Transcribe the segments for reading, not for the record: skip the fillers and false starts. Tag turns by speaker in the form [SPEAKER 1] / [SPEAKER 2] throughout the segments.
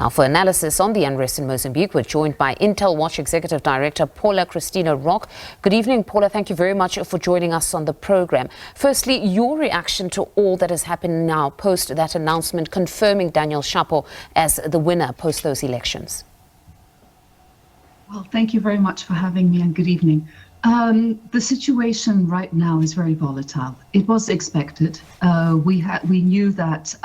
[SPEAKER 1] Now, for analysis on the unrest in Mozambique, we're joined by Intelwatch Executive Director Paula Christina Roque. Good evening, Paula. Thank you very much for joining us on the program. Firstly, your reaction to all that has happened now post that announcement confirming Daniel Shapo as the winner post those elections.
[SPEAKER 2] Well, thank you very much for having me, and good evening. The situation right now is very volatile. It was expected. We knew that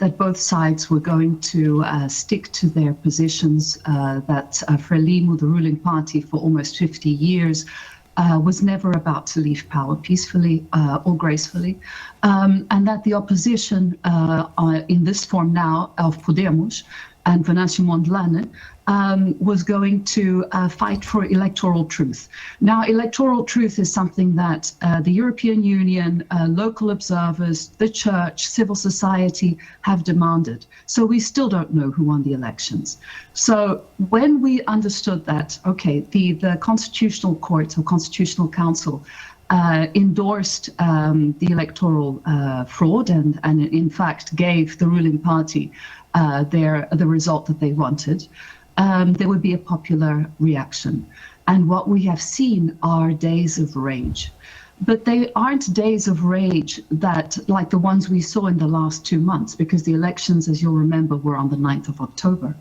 [SPEAKER 2] that both sides were going to stick to their positions. That Frelimo, the ruling party for almost 50 years, was never about to leave power peacefully or gracefully, and that the opposition in this form now of Podemos and Venancio Mondlane was going to fight for electoral truth. Now, electoral truth is something that the European Union, local observers, the church, civil society have demanded. So we still don't know who won the elections. So when we understood that, okay, the Constitutional Court or Constitutional Council endorsed the electoral fraud and in fact gave the ruling party the result that they wanted, there would be a popular reaction. And what we have seen are days of rage. But they aren't days of rage that like the ones we saw in the last 2 months, because the elections, as you'll remember, were on the 9th of October.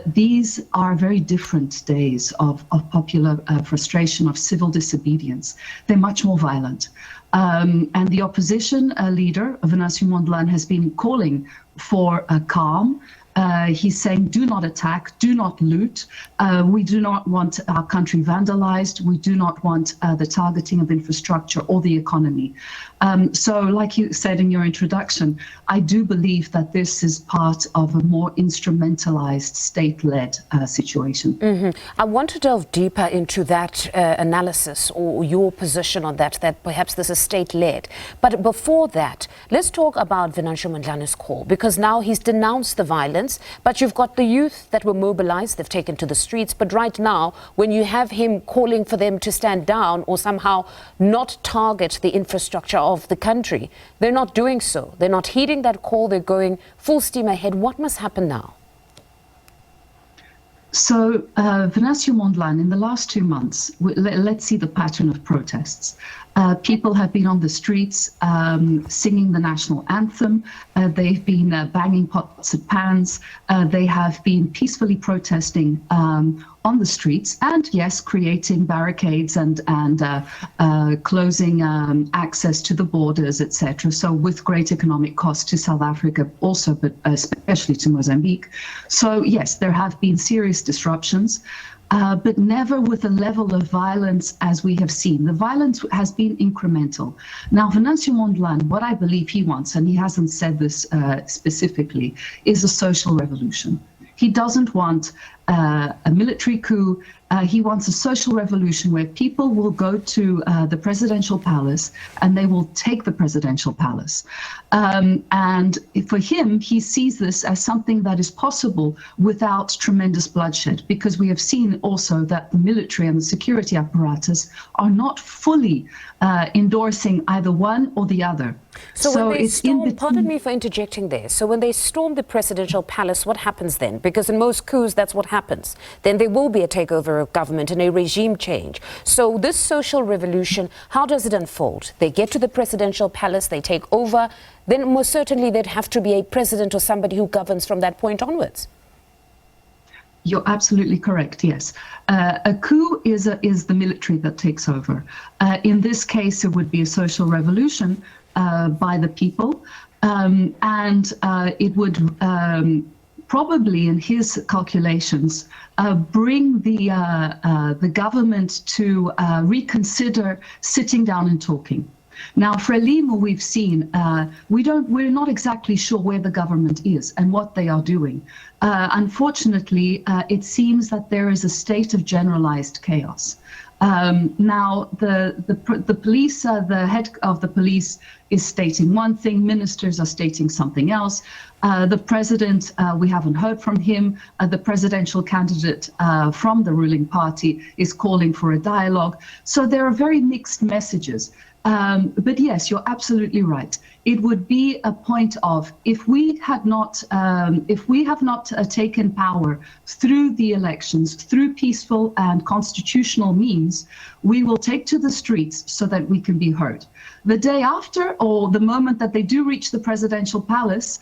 [SPEAKER 2] These are very different days of popular frustration, of civil disobedience. They're much more violent. And the opposition leader, Venancio Mondlane, has been calling for a calm. He's saying, do not attack, do not loot. We do not want our country vandalized. We do not want the targeting of infrastructure or the economy. So like you said in your introduction, I do believe that this is part of a more instrumentalized, state-led situation.
[SPEAKER 1] I want to delve deeper into that analysis or your position on that perhaps this is state-led. But before that, let's talk about Venancio Mondlane's call, because now he's denounced the violence. But you've got the youth that were mobilized, they've taken to the streets. But right now, when you have him calling for them to stand down or somehow not target the infrastructure of the country, they're not doing so. They're not heeding that call. They're going full steam ahead. What must happen now?
[SPEAKER 2] So Venancio Mondlane, in the last 2 months, let's see the pattern of protests. People have been on the streets singing the national anthem. They've been banging pots and pans. They have been peacefully protesting on the streets, and yes, creating barricades and closing access to the borders, etc. So with great economic cost to South Africa also, but especially to Mozambique. So yes, there have been serious disruptions. But never with a level of violence as we have seen. The violence has been incremental. Now, Venancio Mondlane, what I believe he wants, and he hasn't said this specifically, is a social revolution. He doesn't want a military coup. He wants a social revolution where people will go to the presidential palace and they will take the presidential palace. And for him, he sees this as something that is possible without tremendous bloodshed, because we have seen also that the military and the security apparatus are not fully endorsing either one or the other.
[SPEAKER 1] So when they storm, pardon me for interjecting there, so when they storm the presidential palace, what happens then? Because in most coups, that's what happens. Then there will be a takeover of government and a regime change. So this social revolution, how does it unfold? They get to the presidential palace, they take over, then most certainly there'd have to be a president or somebody who governs from that point onwards.
[SPEAKER 2] You're absolutely correct, yes. A coup is the military that takes over. In this case, it would be a social revolution by the people, and it would probably, in his calculations, bring the government to reconsider sitting down and talking. Now, Frelimo, we've seen, we're not exactly sure where the government is and what they are doing. Unfortunately, it seems that there is a state of generalized chaos. Now, the police, the head of the police is stating one thing, ministers are stating something else. The president, we haven't heard from him. The presidential candidate from the ruling party is calling for a dialogue. So there are very mixed messages. But yes, you're absolutely right. it would be a point of, if we have not taken power through the elections, through peaceful and constitutional means, we will take to the streets so that we can be heard. The day after, or the moment that they do reach the presidential palace,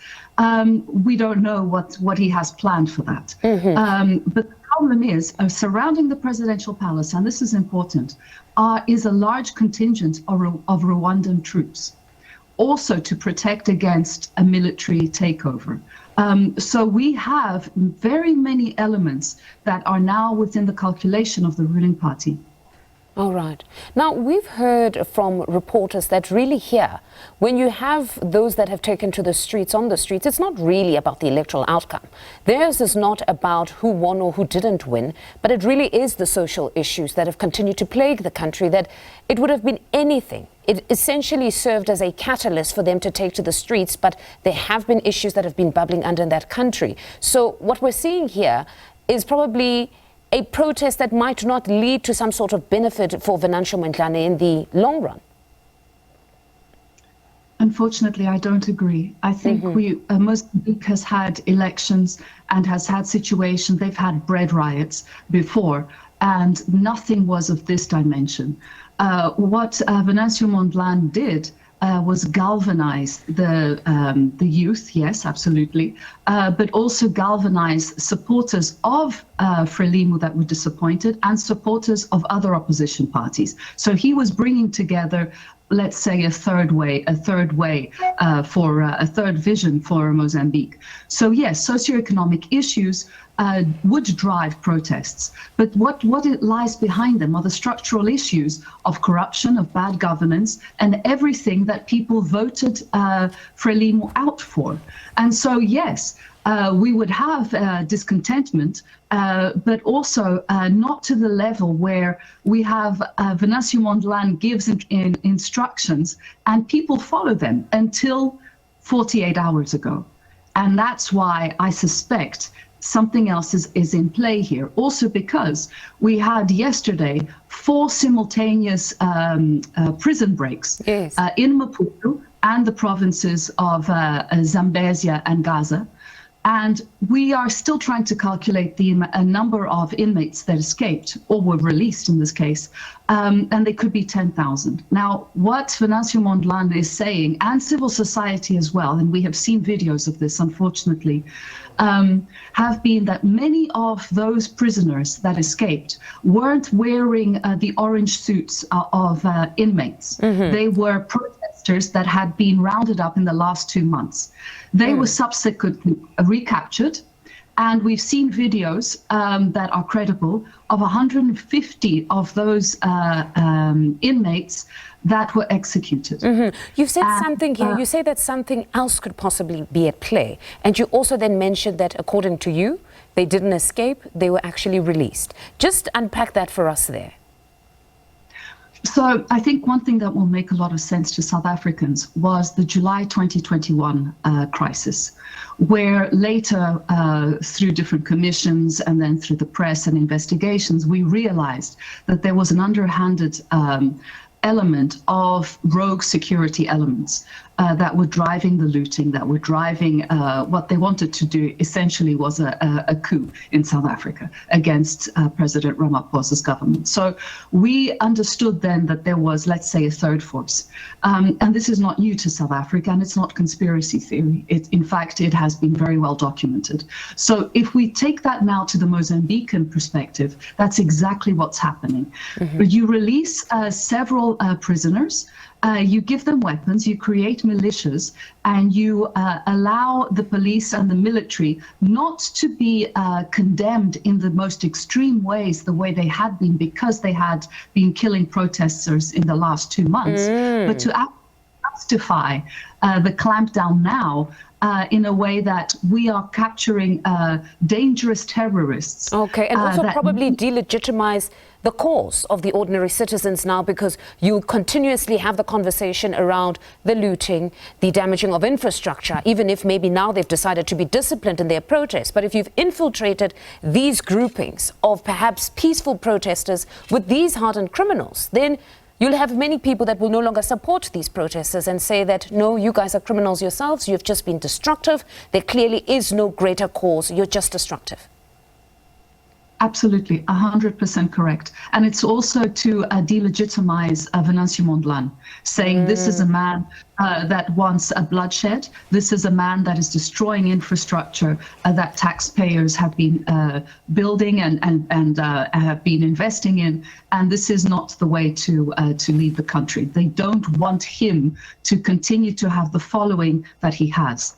[SPEAKER 2] we don't know what he has planned for that. But the problem is, surrounding the presidential palace, and this is important, is a large contingent of Rwandan troops, also to protect against a military takeover. So we have very many elements that are now within the calculation of the ruling party.
[SPEAKER 1] All right. Now, we've heard from reporters that really here, when you have those that have taken to the streets, on the streets, it's not really about the electoral outcome. Theirs is not about who won or who didn't win, but it really is the social issues that have continued to plague the country, that it would have been anything. It essentially served as a catalyst for them to take to the streets, but there have been issues that have been bubbling under in that country. So what we're seeing here is probably a protest that might not lead to some sort of benefit for Venancio Mondlane in the long run.
[SPEAKER 2] Unfortunately, I don't agree. I think Mozambique has had elections and has had situations, they've had bread riots before, and nothing was of this dimension. What Venancio Mondlane did was galvanize the youth, yes, absolutely, but also galvanize supporters of Frelimo that were disappointed and supporters of other opposition parties. So he was bringing together, let's say, a third vision for Mozambique. So yes, socioeconomic issues would drive protests, but what lies behind them are the structural issues of corruption, of bad governance, and everything that people voted Frelimo out for. And so yes, we would have discontentment, but also not to the level where we have Venancio Mondlane gives instructions and people follow them until 48 hours ago. And that's why I suspect something else is in play here. Also because we had yesterday 4 simultaneous prison breaks in Maputo and the provinces of Zambezia and Gaza. And we are still trying to calculate the number of inmates that escaped or were released in this case, and they could be 10,000. Now, what Venancio Mondlane is saying, and civil society as well, and we have seen videos of this, unfortunately, have been that many of those prisoners that escaped weren't wearing the orange suits of inmates. They were protesters that had been rounded up in the last 2 months. They were subsequently recaptured, and we've seen videos that are credible of 150 of those inmates that were executed.
[SPEAKER 1] You've said something here, you say that something else could possibly be at play. And you also then mentioned that according to you, they didn't escape, they were actually released. Just unpack that for us there.
[SPEAKER 2] So I think one thing that will make a lot of sense to South Africans was the July 2021 crisis, where later through different commissions and then through the press and investigations, we realized that there was an underhanded element of rogue security elements that were driving the looting, that were driving what they wanted to do essentially was a coup in South Africa against President Ramaphosa's government. So we understood then that there was, let's say, a third force. And this is not new to South Africa, and it's not conspiracy theory. In fact, it has been very well documented. So if we take that now to the Mozambican perspective, that's exactly what's happening. You release several prisoners, you give them weapons, you create militias, and you allow the police and the military not to be condemned in the most extreme ways, the way they had been, because they had been killing protesters in the last 2 months, but to justify the clampdown now in a way that we are capturing dangerous terrorists.
[SPEAKER 1] Okay, and also probably delegitimize the cause of the ordinary citizens now, because you continuously have the conversation around the looting, the damaging of infrastructure, even if maybe now they've decided to be disciplined in their protests. But if you've infiltrated these groupings of perhaps peaceful protesters with these hardened criminals, then you'll have many people that will no longer support these protesters and say that, no, you guys are criminals yourselves, you've just been destructive, there clearly is no greater cause, you're just destructive.
[SPEAKER 2] Absolutely, 100% correct. And it's also to delegitimize Venancio Mondlane, saying this is a man that wants a bloodshed. This is a man that is destroying infrastructure that taxpayers have been building and have been investing in. And this is not the way to lead the country. They don't want him to continue to have the following that he has.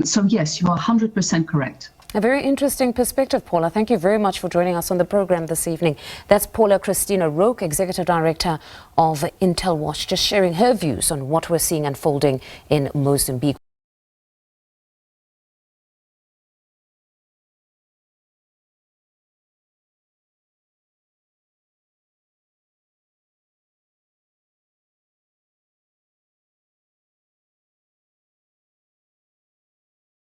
[SPEAKER 2] So yes, you are 100% correct.
[SPEAKER 1] A very interesting perspective, Paula. Thank you very much for joining us on the program this evening. That's Paula Christina Roque, Executive Director of Intelwatch, just sharing her views on what we're seeing unfolding in Mozambique.